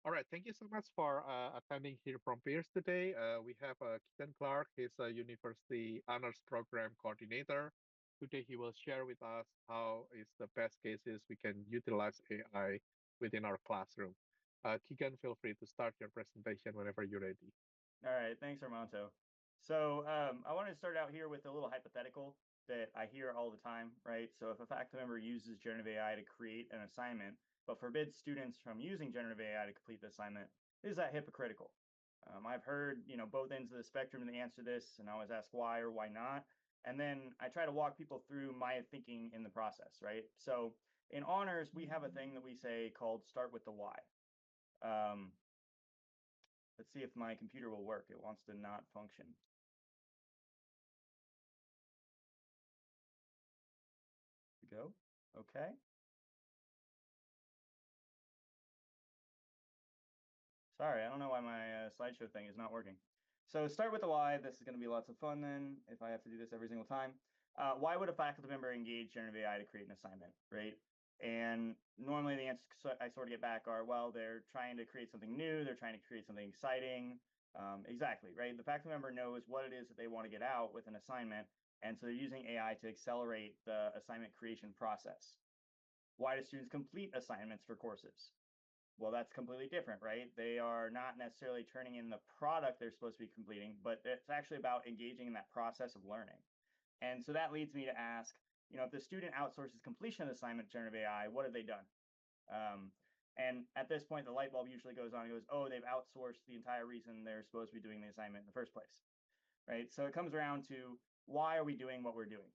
All right, thank you so much for attending here from Pierce today. We have Keaton Clark. He's a University Honors Program Coordinator. Today he will share with us how is the best cases we can utilize AI within our classroom. Keegan, feel free to start your presentation whenever you're ready. All right, thanks, Armanto. I want to start out here with a little hypothetical that I hear all the time, right? So if a faculty member uses generative AI to create an assignment, but forbids students from using generative AI to complete the assignment, is that hypocritical? I've heard, both ends of the spectrum to answer this, and I always ask why or why not. And then I try to walk people through my thinking in the process, right? So in honors, we have a thing that we say called start with the why. Um, let's see if my computer will work. It wants to not function. Go. Okay. Sorry, I don't know why my slideshow thing is not working. So start with the why. This is going to be lots of fun then, if I have to do this every single time. Why would a faculty member engage generative AI to create an assignment, right? And normally the answers I sort of get back are, well, they're trying to create something new. They're trying to create something exciting. Exactly, right? The faculty member knows what it is that they want to get out with an assignment. And so they're using AI to accelerate the assignment creation process. Why do students complete assignments for courses? Well, that's completely different, right? They are not necessarily turning in the product they're supposed to be completing, but it's actually about engaging in that process of learning. And so that leads me to ask, if the student outsources completion of the assignment to generative AI, what have they done? Um, and at this point, the light bulb usually goes on and goes, oh, they've outsourced the entire reason they're supposed to be doing the assignment in the first place, right? So it comes around to why are we doing what we're doing?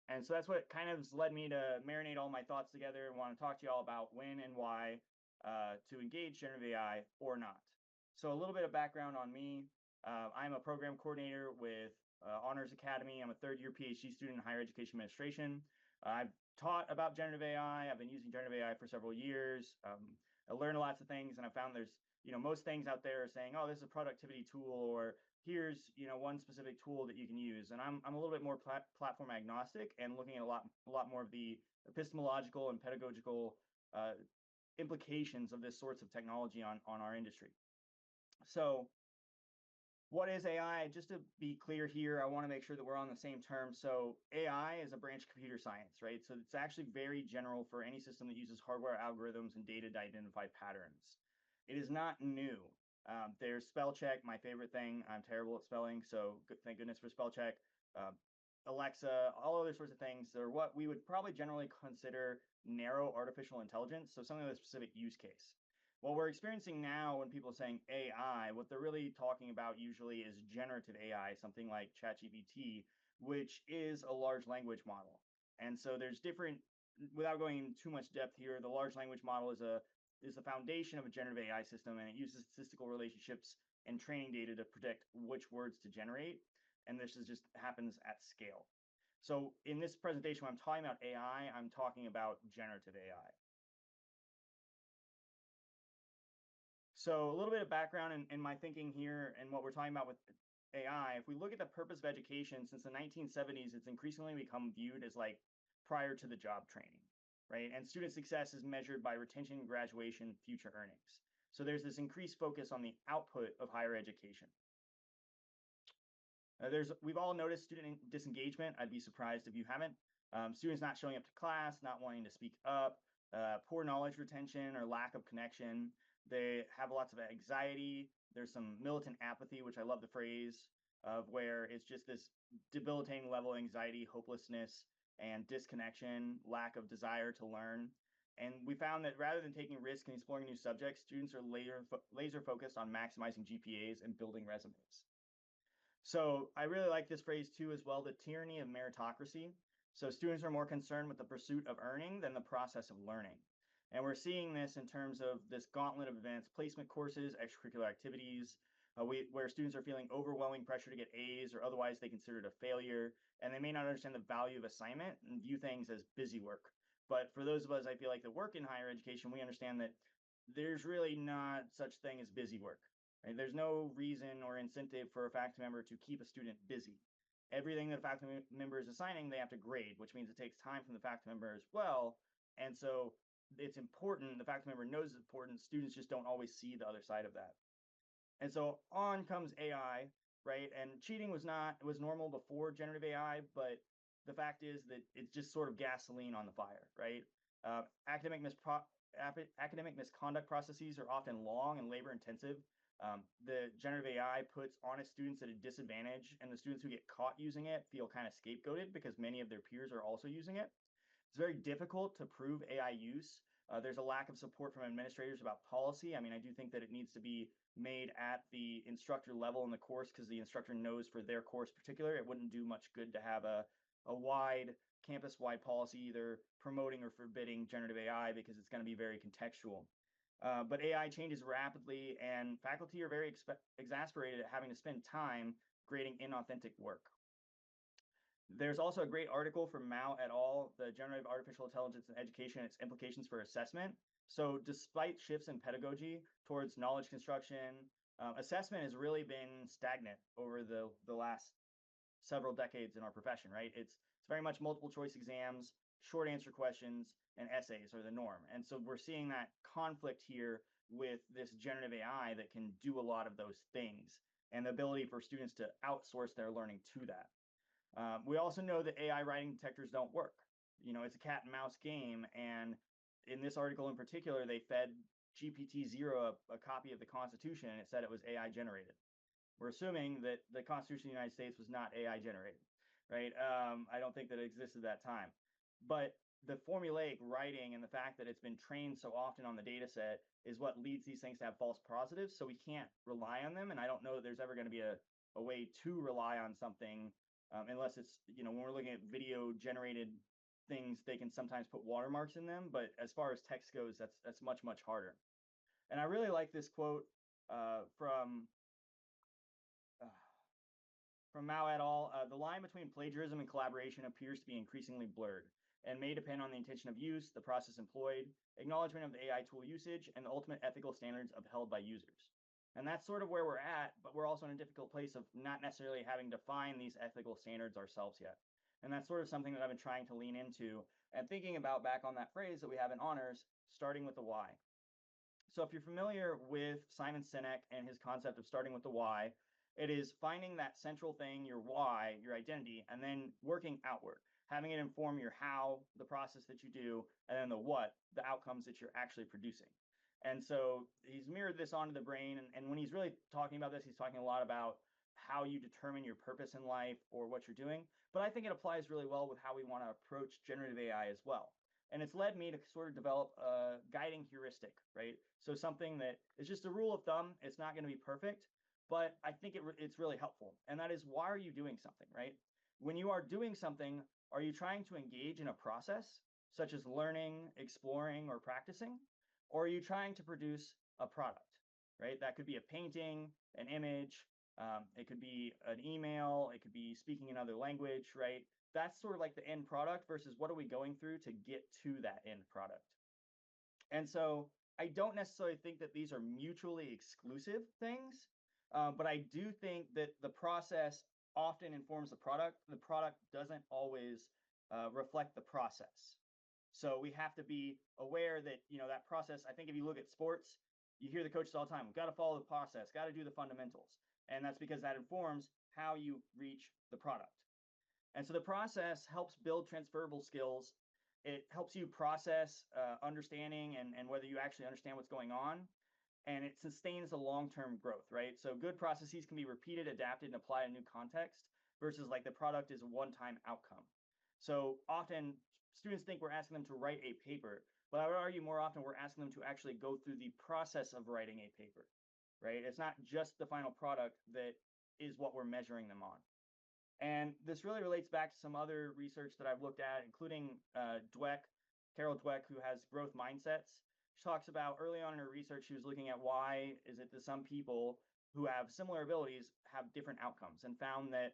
And so that's what kind of led me to marinate all my thoughts together and want to talk to you all about when and why to engage generative AI or not. So a little bit of background on me. I'm a program coordinator with Honors Academy. I'm a third-year PhD student in higher education administration. I've taught about generative AI. I've been using generative AI for several years. I learned lots of things, and I found there's, most things out there are saying, oh, this is a productivity tool, or here's, one specific tool that you can use. And I'm a little bit more platform agnostic and looking at a lot more of the epistemological and pedagogical implications of this sorts of technology on our industry. So what is AI? Just to be clear here, I want to make sure that we're on the same term. So AI is a branch of computer science, right? So it's actually very general for any system that uses hardware algorithms and data to identify patterns. It is not new. There's spell check, my favorite thing. I'm terrible at spelling, so thank goodness for spell check. Uh, Alexa, all other sorts of things. They're what we would probably generally consider narrow artificial intelligence, so something with a specific use case. What we're experiencing now when people are saying AI, what they're really talking about usually is generative AI, something like ChatGPT, which is a large language model. And so there's different, without going into too much depth here, the large language model is the foundation of a generative AI system, and it uses statistical relationships and training data to predict which words to generate. And this is just happens at scale. So in this presentation, when I'm talking about AI, I'm talking about generative AI. So a little bit of background in my thinking here and what we're talking about with AI. If we look at the purpose of education since the 1970s, it's increasingly become viewed as like prior to the job training, right? And student success is measured by retention, graduation, future earnings. So there's this increased focus on the output of higher education. We've all noticed student disengagement. I'd be surprised if you haven't. Students not showing up to class, not wanting to speak up, poor knowledge retention or lack of connection. They have lots of anxiety. There's some militant apathy, which I love the phrase of where it's just this debilitating level of anxiety, hopelessness, and disconnection, lack of desire to learn. And we found that rather than taking risks and exploring new subjects, students are laser focused on maximizing GPAs and building resumes. So I really like this phrase too as well, the tyranny of meritocracy. So students are more concerned with the pursuit of earning than the process of learning. And we're seeing this in terms of this gauntlet of advanced placement courses, extracurricular activities, where students are feeling overwhelming pressure to get A's or otherwise they consider it a failure. And they may not understand the value of assignment and view things as busy work. But for those of us, I feel like that work in higher education, we understand that there's really not such thing as busy work. Right? There's no reason or incentive for a faculty member to keep a student busy. Everything that a faculty member is assigning, they have to grade, which means it takes time from the faculty member as well. And so it's important. The faculty member knows it's important. Students just don't always see the other side of that. And so on comes AI, right? And cheating was not, it was normal before generative AI, but the fact is that it's just sort of gasoline on the fire, right? Uh, academic, mispro- academic misconduct processes are often long and labor intensive. The generative AI puts honest students at a disadvantage, and the students who get caught using it feel kind of scapegoated because many of their peers are also using it. It's very difficult to prove AI use. There's a lack of support from administrators about policy. I mean, I do think that it needs to be made at the instructor level in the course because the instructor knows for their course particular, it wouldn't do much good to have a wide campus-wide policy either promoting or forbidding generative AI because it's going to be very contextual. But AI changes rapidly, and faculty are very exasperated at having to spend time grading inauthentic work. There's also a great article from Mao et al., the Generative Artificial Intelligence in Education and its Implications for Assessment. So despite shifts in pedagogy towards knowledge construction, assessment has really been stagnant over the last several decades in our profession, right? It's very much multiple choice exams, short answer questions, and essays are the norm. And so we're seeing that conflict here with this generative AI that can do a lot of those things and the ability for students to outsource their learning to that. We also know that AI writing detectors don't work. You know, it's a cat and mouse game. And in this article in particular, they fed GPT-0 a copy of the Constitution and it said it was AI generated. We're assuming that the Constitution of the United States was not AI generated, right? I don't think that it existed at that time. But the formulaic writing and the fact that it's been trained so often on the data set is what leads these things to have false positives. So we can't rely on them. And I don't know that there's ever going to be a way to rely on something unless it's, you know, when we're looking at video generated things, they can sometimes put watermarks in them. But as far as text goes, that's much, much harder. And I really like this quote uh, from Mao et al., the line between plagiarism and collaboration appears to be increasingly blurred and may depend on the intention of use, the process employed, acknowledgement of the AI tool usage, and the ultimate ethical standards upheld by users. And that's sort of where we're at, but we're also in a difficult place of not necessarily having defined these ethical standards ourselves yet. And that's sort of something that I've been trying to lean into and thinking about back on that phrase that we have in honors, starting with the why. So if you're familiar with Simon Sinek and his concept of starting with the why, it is finding that central thing, your why, your identity, and then working outward, having it inform your how, the process that you do, and then the what, the outcomes that you're actually producing. And so he's mirrored this onto the brain. And when he's really talking about this, he's talking a lot about how you determine your purpose in life or what you're doing. But I think it applies really well with how we want to approach generative AI as well. And it's led me to sort of develop a guiding heuristic, right? So something that is just a rule of thumb. It's not going to be perfect, but I think it's really helpful. And that is, why are you doing something, right? When you are doing something, are you trying to engage in a process such as learning, exploring, or practicing? Or are you trying to produce a product, right? That could be a painting, an image, it could be an email, it could be speaking another language, right? That's sort of like the end product versus what are we going through to get to that end product. And so I don't necessarily think that these are mutually exclusive things, but I do think that the process often informs the product. The product doesn't always reflect the process. So we have to be aware that, you know, that process. I think if you look at sports, you hear the coaches all the time, got to follow the process, got to do the fundamentals. And that's because that informs how you reach the product. And so the process helps build transferable skills. It helps you process understanding and whether you actually understand what's going on. And it sustains the long-term growth, right? So good processes can be repeated, adapted, and applied in a new context versus like the product is a one-time outcome. So often students think we're asking them to write a paper, but I would argue more often we're asking them to actually go through the process of writing a paper, right? It's not just the final product that is what we're measuring them on. And this really relates back to some other research that I've looked at, including Carol Dweck, who has growth mindsets. She talks about early on in her research, she was looking at why is it that some people who have similar abilities have different outcomes, and found that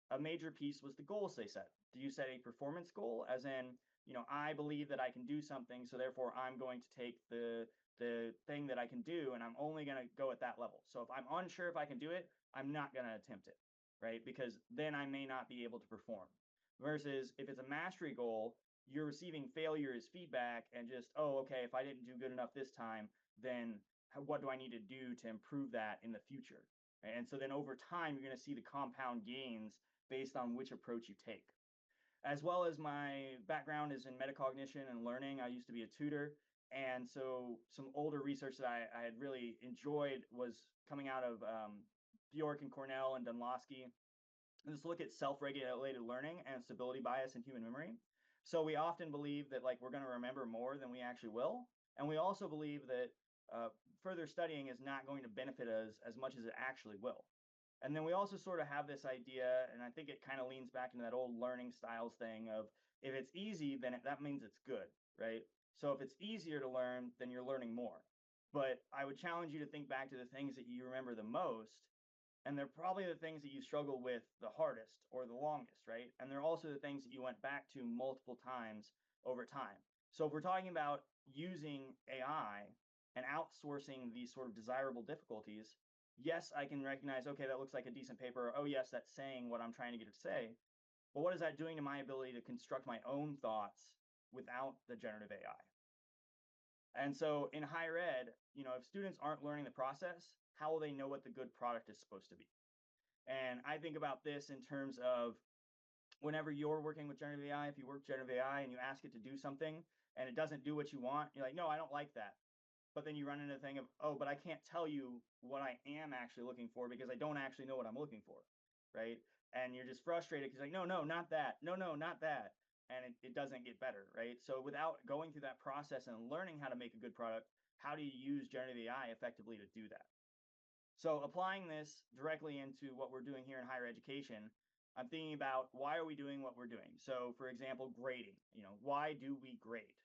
a major piece was the goals they set. Do you set a performance goal, as in, you know, I believe that I can do something, so therefore I'm going to take the thing that I can do, and I'm only going to go at that level. So if I'm unsure if I can do it, I'm not going to attempt it, right? Because then I may not be able to perform. Versus if it's a mastery goal, you're receiving failure as feedback and just, oh, okay, if I didn't do good enough this time, then what do I need to do to improve that in the future? And so then over time, you're going to see the compound gains based on which approach you take. As well as my background is in metacognition and learning. I used to be a tutor. And so some older research that I had really enjoyed was coming out of Bjork and Cornell and Dunlosky. And just look at self-regulated learning and stability bias in human memory. So we often believe that like we're going to remember more than we actually will. And we also believe that further studying is not going to benefit us as much as it actually will. And then we also sort of have this idea, and I think it kind of leans back into that old learning styles thing of if it's easy, then that means it's good, right? So if it's easier to learn, then you're learning more. But I would challenge you to think back to the things that you remember the most, and they're probably the things that you struggle with the hardest or the longest, right? And they're also the things that you went back to multiple times over time. So if we're talking about using AI and outsourcing these sort of desirable difficulties, yes, I can recognize, okay, that looks like a decent paper. Oh, yes, that's saying what I'm trying to get it to say. But what is that doing to my ability to construct my own thoughts without the generative AI? And so in higher ed, if students aren't learning the process, how will they know what the good product is supposed to be? And I think about this in terms of whenever you're working with generative AI, if you work generative AI and you ask it to do something and it doesn't do what you want, you're like, no, I don't like that. But then you run into the thing of, oh, but I can't tell you what I am actually looking for because I don't actually know what I'm looking for, right? And you're just frustrated because like, no, no, not that. No, no, not that. And it doesn't get better, right? So without going through that process and learning how to make a good product, how do you use generative AI effectively to do that? So applying this directly into what we're doing here in higher education, I'm thinking about why are we doing what we're doing? So for example, grading, why do we grade?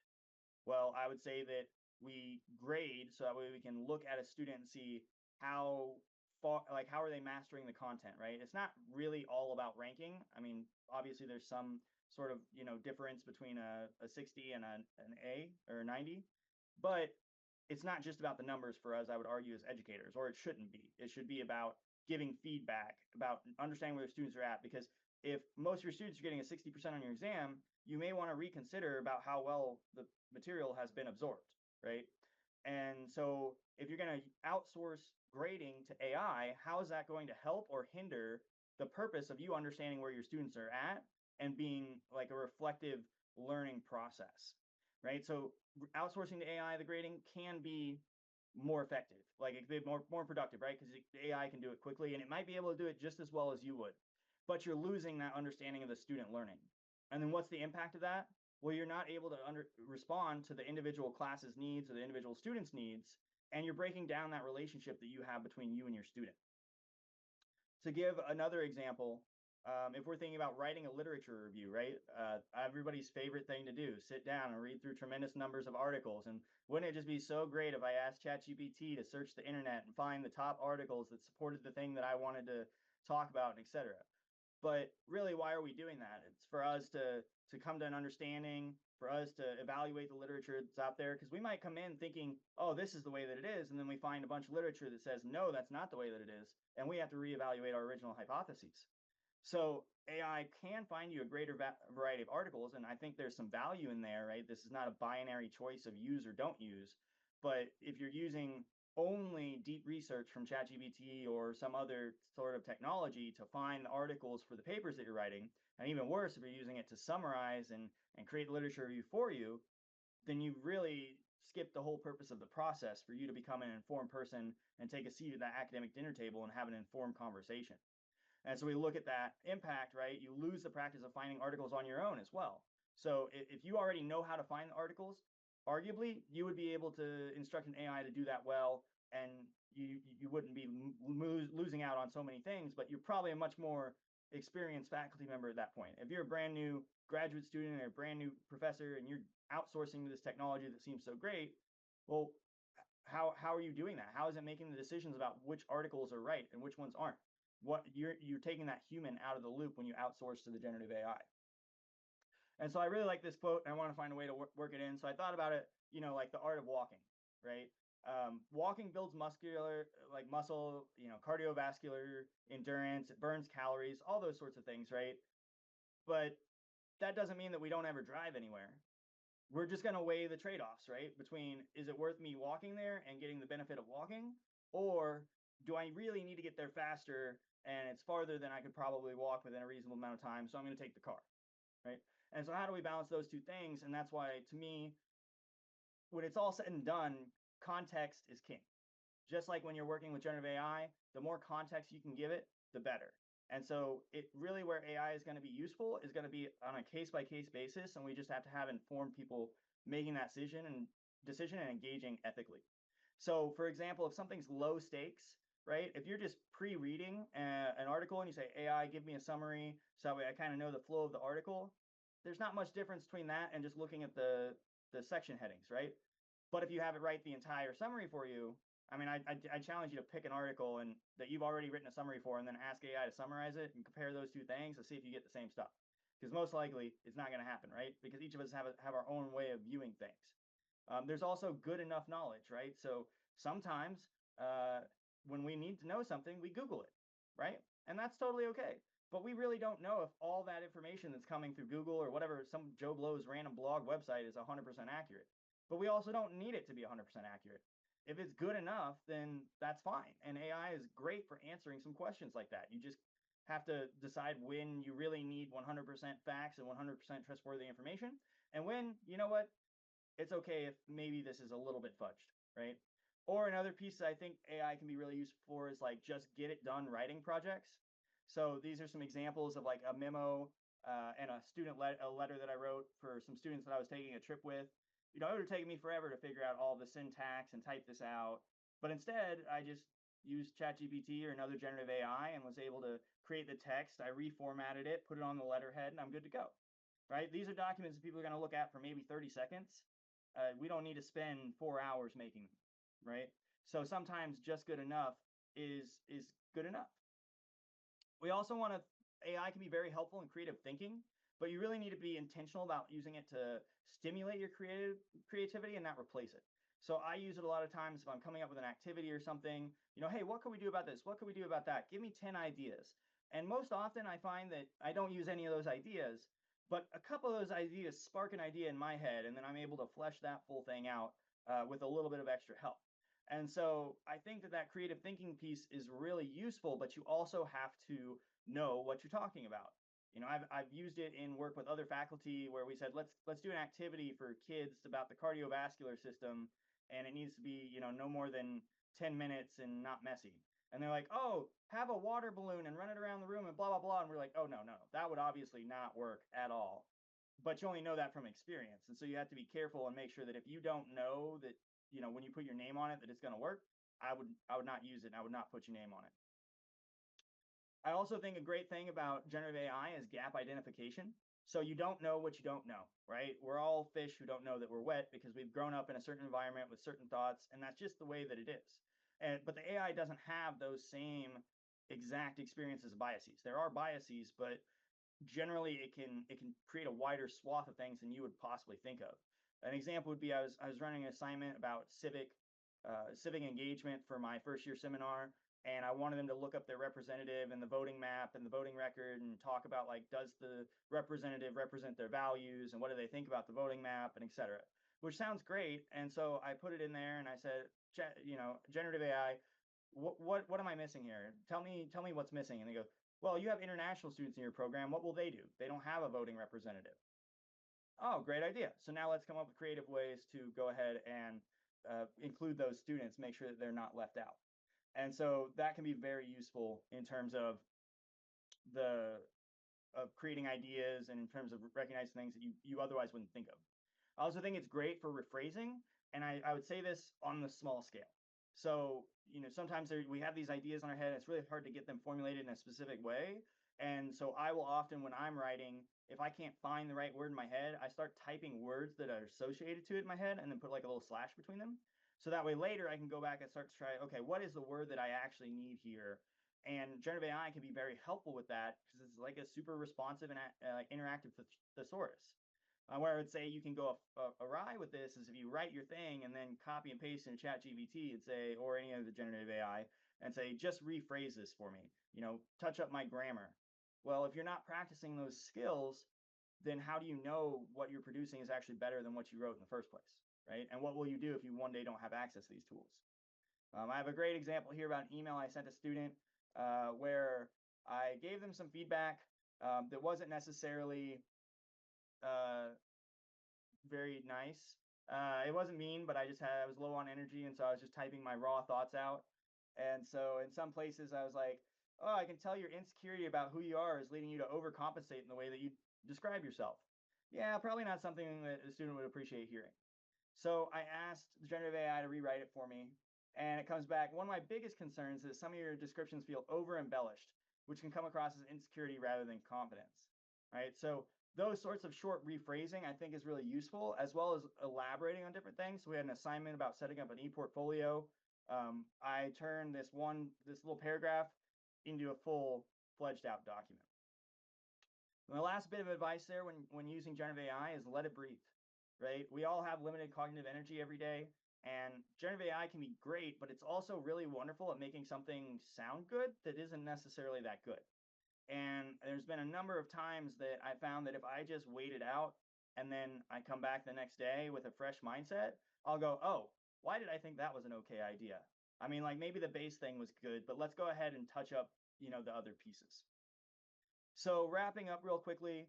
Well, I would say that we grade so that way we can look at a student and see how far, like how are they mastering the content, right? It's not really all about ranking. I mean, obviously there's some sort of, difference between a 60 and an A or a 90, but it's not just about the numbers for us, I would argue, as educators, or it shouldn't be. It should be about giving feedback, about understanding where the students are at. Because if most of your students are getting a 60% on your exam, you may want to reconsider about how well the material has been absorbed, right? And so if you're going to outsource grading to AI, how is that going to help or hinder the purpose of you understanding where your students are at and being like a reflective learning process, right? So outsourcing to AI the grading can be more effective, like it can be more productive, right? Because the AI can do it quickly and it might be able to do it just as well as you would, but you're losing that understanding of the student learning. And then what's the impact of that? Well, you're not able to respond to the individual class's needs or the individual student's needs, and you're breaking down that relationship that you have between you and your student. To give another example, if we're thinking about writing a literature review, right? Everybody's favorite thing to do, sit down and read through tremendous numbers of articles. And wouldn't it just be so great if I asked ChatGPT to search the internet and find the top articles that supported the thing that I wanted to talk about, et cetera? But really, why are we doing that? It's for us to come to an understanding, for us to evaluate the literature that's out there, because we might come in thinking, oh, this is the way that it is, and then we find a bunch of literature that says, no, that's not the way that it is, and we have to reevaluate our original hypotheses. So AI can find you a greater variety of articles, and I think there's some value in there, right? This is not a binary choice of use or don't use, but if you're using only deep research from ChatGPT or some other sort of technology to find the articles for the papers that you're writing, and even worse, if you're using it to summarize and create literature review for you, then you really skip the whole purpose of the process for you to become an informed person and take a seat at that academic dinner table and have an informed conversation. And so we look at that impact, right? You lose the practice of finding articles on your own as well. So if you already know how to find the articles, arguably you would be able to instruct an AI to do that well, and you wouldn't be losing out on so many things, but you're probably a much more experienced faculty member at that point. If you're a brand new graduate student or a brand new professor and you're outsourcing this technology that seems so great, well, how are you doing that? How is it making the decisions about which articles are right and which ones aren't? What you're taking that human out of the loop when you outsource to the generative AI. And so I really like this quote, and I want to find a way to work it in. So I thought about it, like the art of walking, right? Walking builds like muscle, cardiovascular endurance. It burns calories, all those sorts of things, right? But That doesn't mean that we don't ever drive anywhere. We're just going to weigh the trade-offs, right? Between, is it worth me walking there and getting the benefit of walking, or do I really need to get there faster and it's farther than I could probably walk within a reasonable amount of time, so I'm going to take the car, right? And so how do we balance those two things? And that's why, to me, when it's all said and done, context is king. Just like when you're working with generative AI, the more context you can give it, the better. And so it really, where AI is going to be useful is going to be on a case by case basis, and we just have to have informed people making that decision and engaging ethically. So, for example, if something's low stakes, right? If you're just pre-reading an article and you say, AI, give me a summary, so that way I kind of know the flow of the article, there's not much difference between that and just looking at the section headings, right? But if you have it write the entire summary for you, I mean, I challenge you to pick an article and that you've already written a summary for, and then ask AI to summarize it and compare those two things to see if you get the same stuff. Because most likely it's not going to happen, right? Because each of us have our own way of viewing things. There's also good enough knowledge, right? So sometimes when we need to know something, we Google it, right? And that's totally okay. But we really don't know if all that information that's coming through Google or whatever, some Joe Blow's random blog website is 100% accurate. But we also don't need it to be 100% accurate. If it's good enough, then that's fine. And AI is great for answering some questions like that. You just have to decide when you really need 100% facts and 100% trustworthy information, and when, you know what, it's okay if maybe this is a little bit fudged, right? Or another piece that I think AI can be really useful for is like just get it done writing projects. So these are some examples of like a memo and a a letter that I wrote for some students that I was taking a trip with. You know, it would have taken me forever to figure out all the syntax and type this out. But instead, I just used ChatGPT or another generative AI and was able to create the text. I reformatted it, put it on the letterhead, and I'm good to go. Right? These are documents that people are going to look at for maybe 30 seconds. We don't need to spend 4 hours making them, right? So sometimes just good enough is good enough. We also want to, AI can be very helpful in creative thinking, but you really need to be intentional about using it to stimulate your creativity and not replace it. So I use it a lot of times if I'm coming up with an activity or something, you know, hey, what can we do about this? What can we do about that? Give me 10 ideas. And most often I find that I don't use any of those ideas, but a couple of those ideas spark an idea in my head, and then I'm able to flesh that full thing out with a little bit of extra help. And so I think that that creative thinking piece is really useful, but you also have to know what you're talking about. You know, I've used it in work with other faculty where we said, let's do an activity for kids about the cardiovascular system, and it needs to be, you know, no more than 10 minutes and not messy. And they're like, oh, have a water balloon and run it around the room and blah, blah, blah. And we're like, oh, no, no, that would obviously not work at all. But you only know that from experience. And so you have to be careful and make sure that if you don't know that, you know, when you put your name on it, that it's going to work, I would not use it. And I would not put your name on it. I also think a great thing about generative AI is gap identification. So you don't know what you don't know, right? We're all fish who don't know that we're wet because we've grown up in a certain environment with certain thoughts, and that's just the way that it is. But the AI doesn't have those same exact experiences of biases. There are biases, but generally it can create a wider swath of things than you would possibly think of. An example would be I was running an assignment about civic engagement for my first year seminar, and I wanted them to look up their representative and the voting map and the voting record and talk about like, does the representative represent their values and what do they think about the voting map and et cetera, which sounds great. And so I put it in there and I said, you know, generative AI, what am I missing here? Tell me what's missing. And they go, well, you have international students in your program. What will they do? They don't have a voting representative. Oh, great idea. So now let's come up with creative ways to go ahead and include those students, make sure that they're not left out. And so that can be very useful in terms of the of creating ideas and in terms of recognizing things that you otherwise wouldn't think of. I also think it's great for rephrasing, and I would say this on the small scale. So, you know, sometimes we have these ideas in our head, and it's really hard to get them formulated in a specific way. And so I will often, when I'm writing, if I can't find the right word in my head, I start typing words that are associated to it in my head and then put like a little slash between them. So that way later I can go back and start to try, okay, what is the word that I actually need here? And generative AI can be very helpful with that because it's like a super responsive and interactive thesaurus. Where I would say you can go awry with this is if you write your thing and then copy and paste in ChatGPT and say, or any of the generative AI, and say, just rephrase this for me, you know, touch up my grammar. Well, if you're not practicing those skills, then how do you know what you're producing is actually better than what you wrote in the first place, right? And what will you do if you one day don't have access to these tools? I have a great example here about an email I sent a student where I gave them some feedback that wasn't necessarily uh, very nice. It wasn't mean, but I was low on energy, and so I was just typing my raw thoughts out. And so in some places, I was like, "Oh, I can tell your insecurity about who you are is leading you to overcompensate in the way that you describe yourself." Yeah, probably not something that a student would appreciate hearing. So I asked the generative AI to rewrite it for me, and it comes back. One of my biggest concerns is some of your descriptions feel over embellished, which can come across as insecurity rather than confidence. Right. So those sorts of short rephrasing I think is really useful, as well as elaborating on different things. So we had an assignment about setting up an e-portfolio. I turned this little paragraph into a full fledged out document. My last bit of advice there when using generative AI is let it breathe, right? We all have limited cognitive energy every day, and generative AI can be great, but it's also really wonderful at making something sound good that isn't necessarily that good. And there's been a number of times that I found that if I just wait it out and then I come back the next day with a fresh mindset, I'll go, oh, why did I think that was an okay idea? I mean, like maybe the base thing was good, but let's go ahead and touch up, the other pieces. So wrapping up real quickly,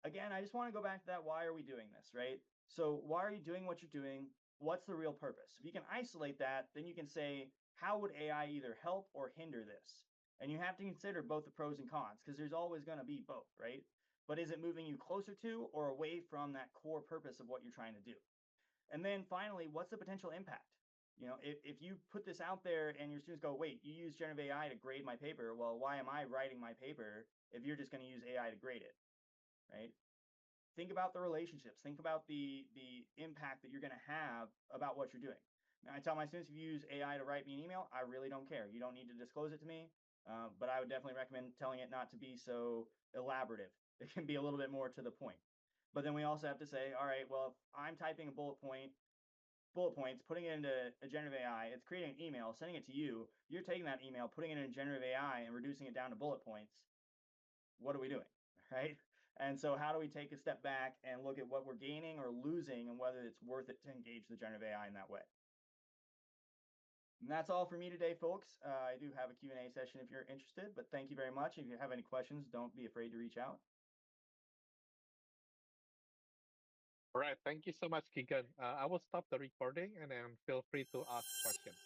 again, I just want to go back to that. Why are we doing this, right? So why are you doing what you're doing? What's the real purpose? If you can isolate that, then you can say, how would AI either help or hinder this? And you have to consider both the pros and cons because there's always going to be both, right? But is it moving you closer to or away from that core purpose of what you're trying to do? And then finally, what's the potential impact? If you put this out there and your students go, wait, you use generative AI to grade my paper. Well, why am I writing my paper if you're just going to use AI to grade it, right? Think about the relationships. Think about the impact that you're going to have about what you're doing. Now, I tell my students, if you use AI to write me an email, I really don't care. You don't need to disclose it to me, but I would definitely recommend telling it not to be so elaborative. It can be a little bit more to the point. But then we also have to say, all right, well, if I'm typing a bullet points, putting it into a generative AI, it's creating an email, sending it to you. You're taking that email, putting it in generative AI, and reducing it down to bullet points. What are we doing? Right. And so, how do we take a step back and look at what we're gaining or losing and whether it's worth it to engage the generative AI in that way? And that's all for me today, folks. I do have a Q&A session if you're interested, but thank you very much. If you have any questions, don't be afraid to reach out. All right. Thank you so much, Keegan. I will stop the recording and then feel free to ask questions.